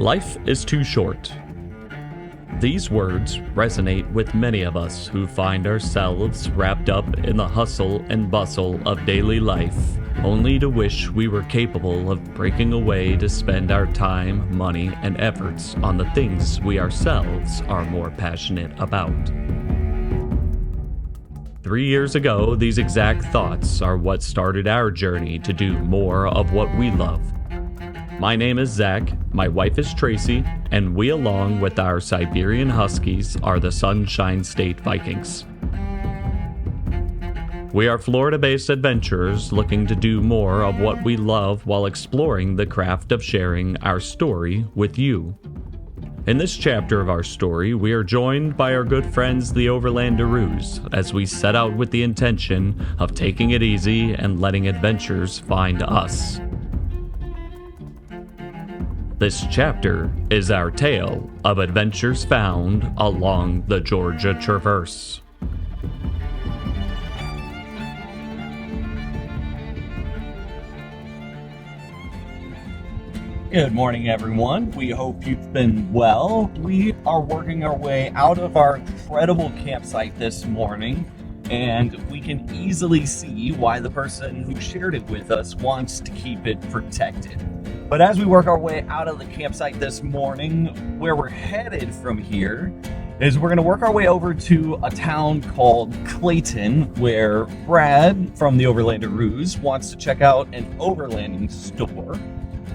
Life is too short. These words resonate with many of us who find ourselves wrapped up in the hustle and bustle of daily life, only to wish we were capable of breaking away to spend our time, money, and efforts on the things we ourselves are more passionate about. 3 years ago, these exact thoughts are what started our journey to do more of what we love. My name is Zach, my wife is Tracy, and we, along with our Siberian Huskies, are the Sunshine State Vikings. We are Florida-based adventurers looking to do more of what we love while exploring the craft of sharing our story with you. In this chapter of our story, we are joined by our good friends the Overlanderoos as we set out with the intention of taking it easy and letting adventures find us. This chapter is our tale of adventures found along the Georgia Traverse. Good morning, everyone. We hope you've been well. We are working our way out of our incredible campsite this morning, and we can easily see why the person who shared it with us wants to keep it protected. But as we work our way out of the campsite this morning, where we're headed from here is we're going to work our way over to a town called Clayton, where Brad from the Overlanderoos wants to check out an overlanding store.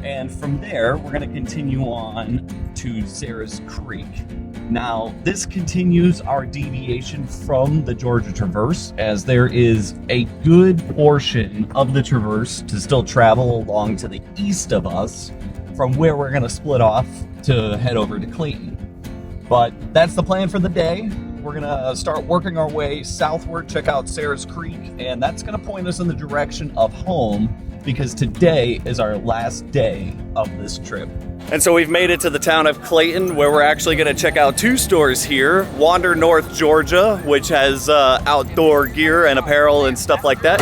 And from there, we're going to continue on to Sarah's Creek. Now, this continues our deviation from the Georgia Traverse, as there is a good portion of the Traverse to still travel along to the east of us, from where we're going to split off to head over to Clayton. But that's the plan for the day. We're going to start working our way southward, check out Sarah's Creek, and that's going to point us in the direction of home, because today is our last day of this trip. And so we've made it to the town of Clayton, where we're actually going to check out two stores here. Wander North Georgia, which has outdoor gear and apparel and stuff like that.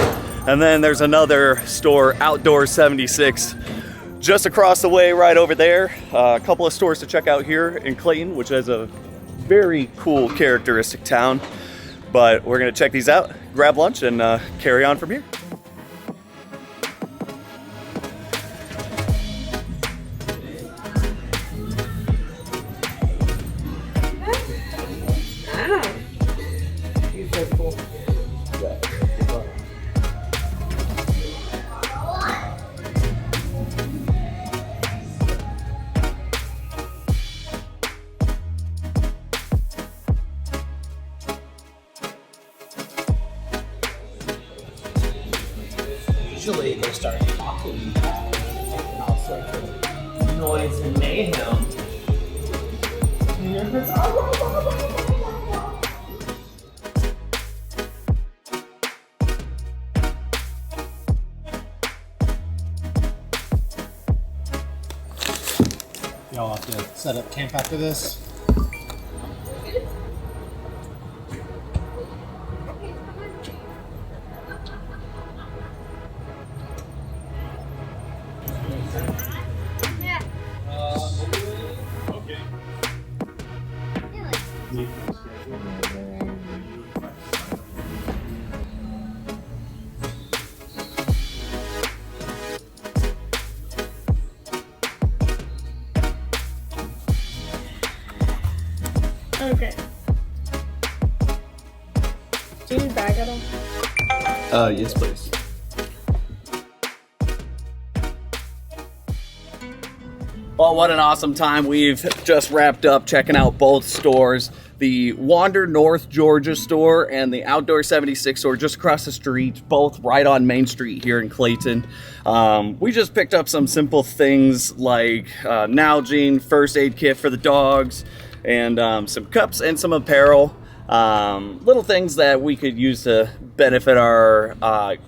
And then there's another store, Outdoor 76, just across the way right over there. A couple of stores to check out here in Clayton, which has a very cool, characteristic town. But we're going to check these out, grab lunch, and carry on from here. Usually they start talking house like noise and mayhem. Y'all have to set up camp after this. Okay. Do you need bag at all? Yes, please. Well, what an awesome time. We've just wrapped up checking out both stores. The Wander North Georgia store and the Outdoor 76 store just across the street, both right on Main Street here in Clayton. We just picked up some simple things like Nalgene, first aid kit for the dogs, and some cups and some apparel. Little things that we could use to benefit our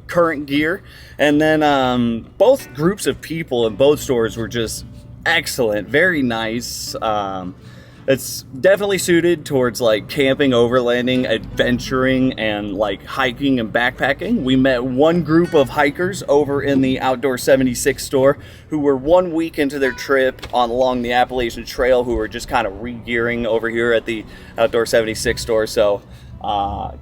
current gear. And then both groups of people in both stores were just excellent, very nice. It's definitely suited towards like camping, overlanding, adventuring, and like hiking and backpacking. We met one group of hikers over in the Outdoor 76 store who were 1 week into their trip along the Appalachian Trail, who were just kind of re-gearing over here at the Outdoor 76 store. So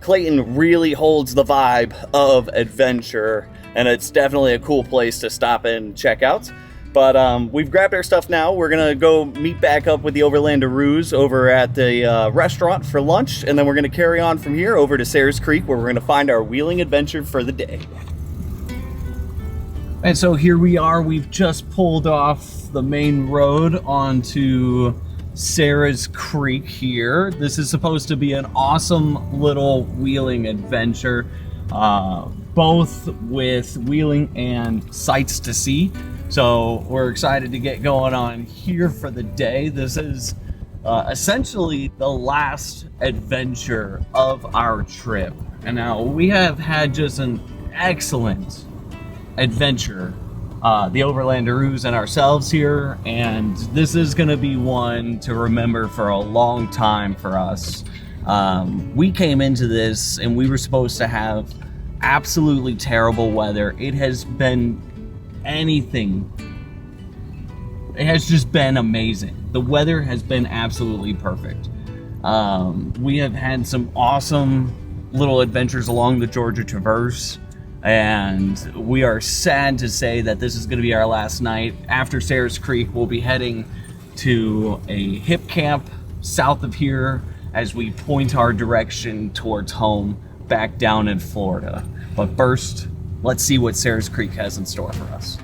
Clayton really holds the vibe of adventure, and it's definitely a cool place to stop and check out. But we've grabbed our stuff now. We're going to go meet back up with the Overlandaroos over at the restaurant for lunch, and then we're going to carry on from here over to Sayers Creek, where we're going to find our wheeling adventure for the day. And so here we are. We've just pulled off the main road onto Sayers Creek here. This is supposed to be an awesome little wheeling adventure, both with wheeling and sights to see. So we're excited to get going on here for the day. This is essentially the last adventure of our trip. And now we have had just an excellent adventure, the Overlandaroos and ourselves here, and this is going to be one to remember for a long time for us. We came into this and we were supposed to have absolutely terrible weather. It has been anything. It has just been amazing. The weather has been absolutely perfect. We have had some awesome little adventures along the Georgia Traverse, and we are sad to say that this is going to be our last night. After Sayers Creek, we'll be heading to a HipCamp south of here as we point our direction towards home back down in Florida. But first, let's see what Sayers Creek has in store for us.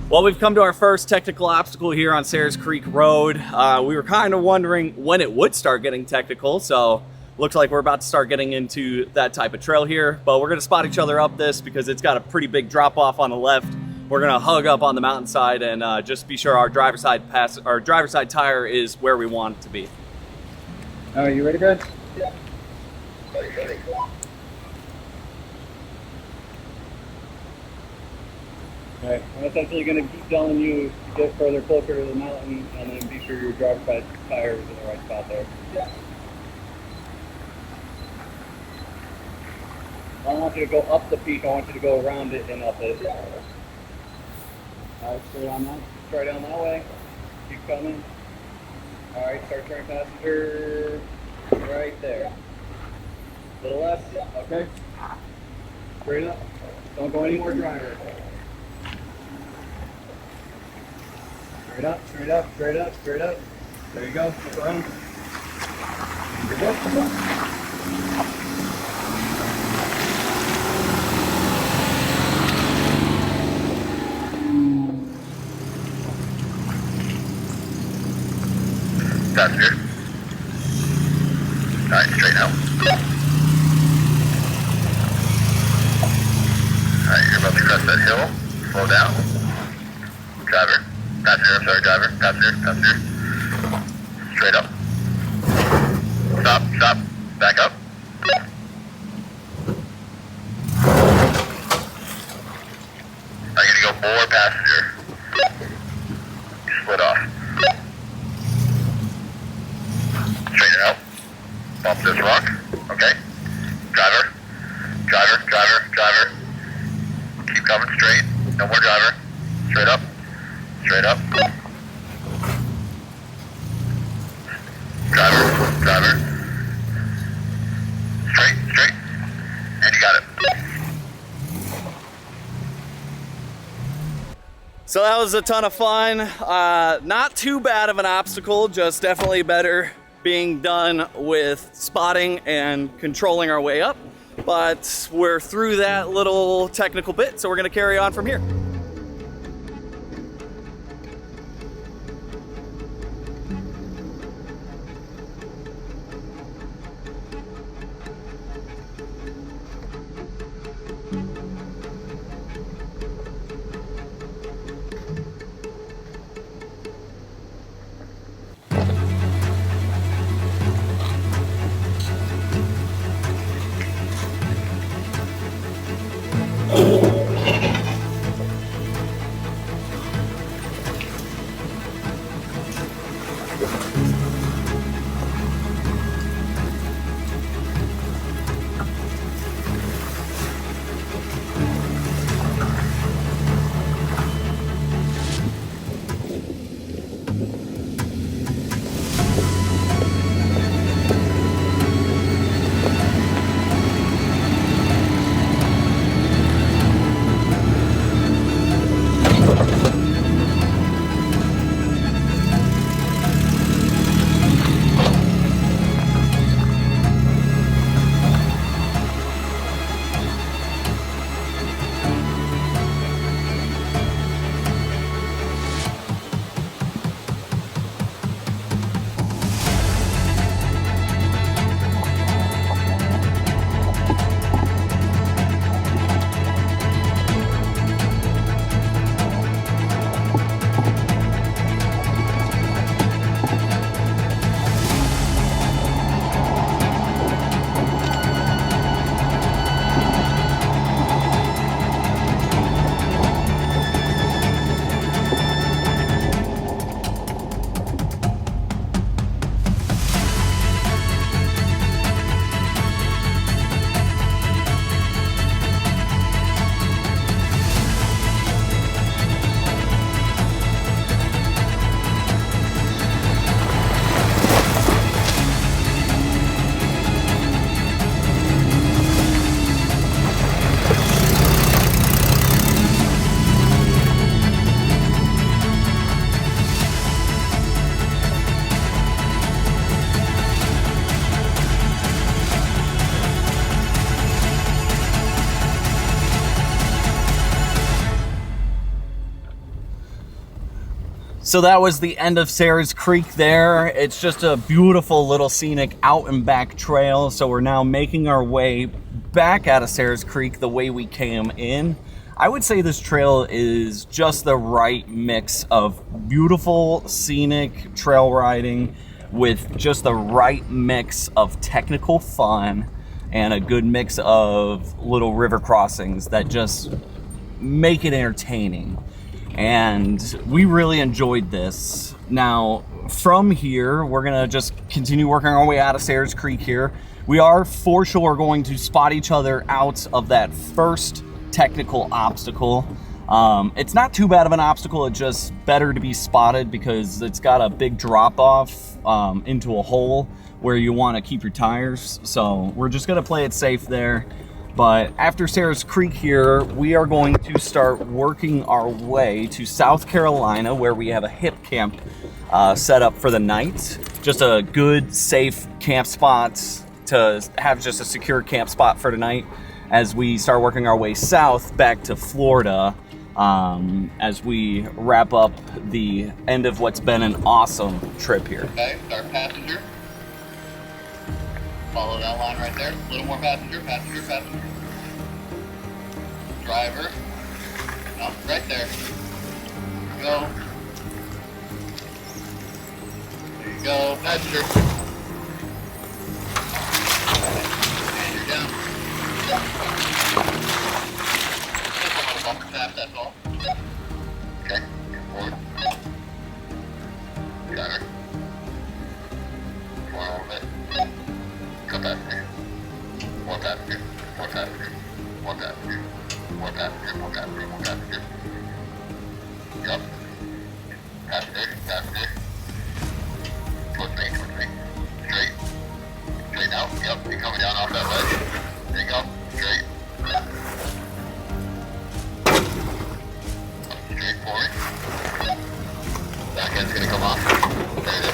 Well, we've come to our first technical obstacle here on Sayers Creek Road. We were kind of wondering when it would start getting technical, so looks like we're about to start getting into that type of trail here, but we're gonna spot each other up this because it's got a pretty big drop off on the left. We're gonna hug up on the mountainside and just be sure our driver's side tire is where we want it to be. Are you ready, Brad? Yeah. Ready. Alright, I'm essentially going to keep telling you to get further closer to the mountain and then be sure your driver's side tire is in the right spot there. Yeah. I don't want you to go up the peak, I want you to go around it and up it. Yeah. Alright, straight on that. Try down that way. Keep coming. Alright, start turning passenger right there. To the left. Okay. Straight up. Don't go any more driver. Straight up, straight up, straight up, straight up. There you go. Look around. You're good. Passenger. Alright, straight now. Alright, you're about to cross that hill. Slow down. Driver. Passenger, I'm sorry, driver. Passenger. Straight up. Stop. Back up. I'm gonna go more passenger. Split off. Straighten out. Bump this rock. Okay. Driver. Keep coming straight. No more driver. Straight up. Driver. Straight. And you got it. So that was a ton of fun. Not too bad of an obstacle, just definitely better being done with spotting and controlling our way up. But we're through that little technical bit, so we're gonna carry on from here. So that was the end of Sarah's Creek there. It's just a beautiful little scenic out and back trail. So we're now making our way back out of Sarah's Creek the way we came in. I would say this trail is just the right mix of beautiful scenic trail riding with just the right mix of technical fun and a good mix of little river crossings that just make it entertaining. And we really enjoyed this. Now, from here, we're gonna just continue working our way out of Sarah's Creek here. We are for sure going to spot each other out of that first technical obstacle. It's not too bad of an obstacle. It's just better to be spotted because it's got a big drop off into a hole where you want to keep your tires. So we're just going to play it safe there. But after Sarah's Creek here, we are going to start working our way to South Carolina, where we have a HipCamp set up for the night. Just a good, safe camp spot to have, just a secure camp spot for tonight as we start working our way south back to Florida, as we wrap up the end of what's been an awesome trip here. Okay, start passenger. Follow that line right there. A little more passenger, passenger, passenger. Driver. No, right there. Go. There you go. Passenger. And you're down. Just a little bumper tap, that's all. Okay, get forward. Driver. Forward a little bit. Go passenger. More passenger. More passenger. More passenger. More passenger. More passenger. More passenger. Yup. Passenger. Passenger. Towards me. Towards me. Straight. Straight out. Yup. You're coming down off that ledge. There you go. Straight. Straight forward. Back end's gonna come off. There it is.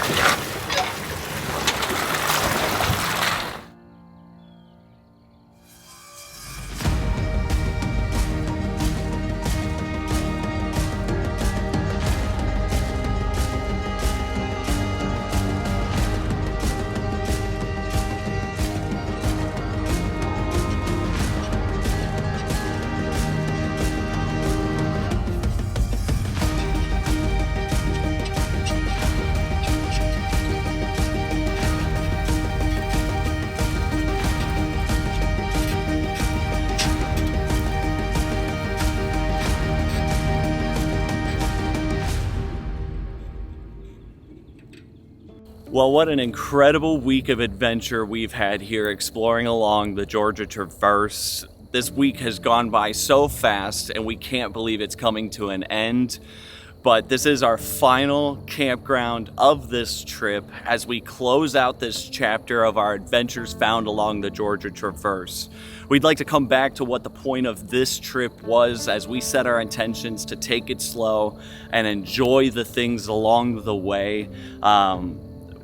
Well, what an incredible week of adventure we've had here exploring along the Georgia Traverse. This week has gone by so fast and we can't believe it's coming to an end. But this is our final campground of this trip as we close out this chapter of our adventures found along the Georgia Traverse. We'd like to come back to what the point of this trip was as we set our intentions to take it slow and enjoy the things along the way.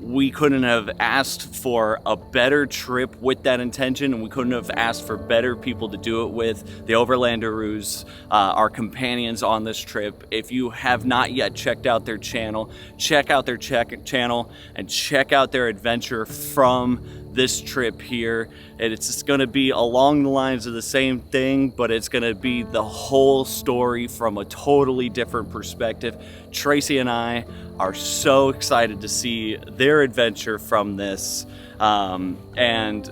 We couldn't have asked for a better trip with that intention, and we couldn't have asked for better people to do it with. The Overlanderoos, our companions on this trip. If you have not yet checked out their channel, check out their channel and check out their adventure from this trip here. It's just going to be along the lines of the same thing, but it's going to be the whole story from a totally different perspective. Tracy and I are so excited to see their adventure from this. And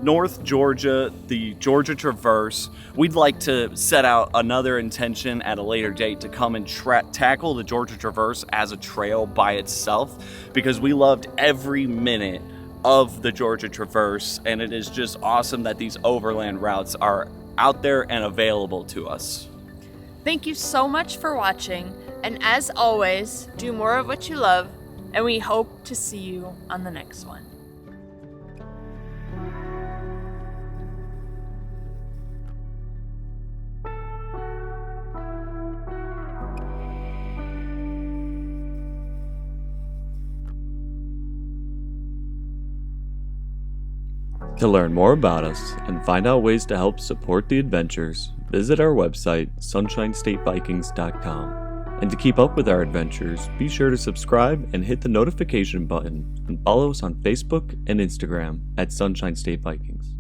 North Georgia, the Georgia Traverse, we'd like to set out another intention at a later date to come and tackle the Georgia Traverse as a trail by itself, because we loved every minute of the Georgia Traverse, and it is just awesome that these overland routes are out there and available to us. Thank you so much for watching, and as always, do more of what you love, and we hope to see you on the next one. To learn more about us and find out ways to help support the adventures, visit our website, sunshine-state-vikings.com. And to keep up with our adventures, be sure to subscribe and hit the notification button, and follow us on Facebook and Instagram at Sunshine State Vikings.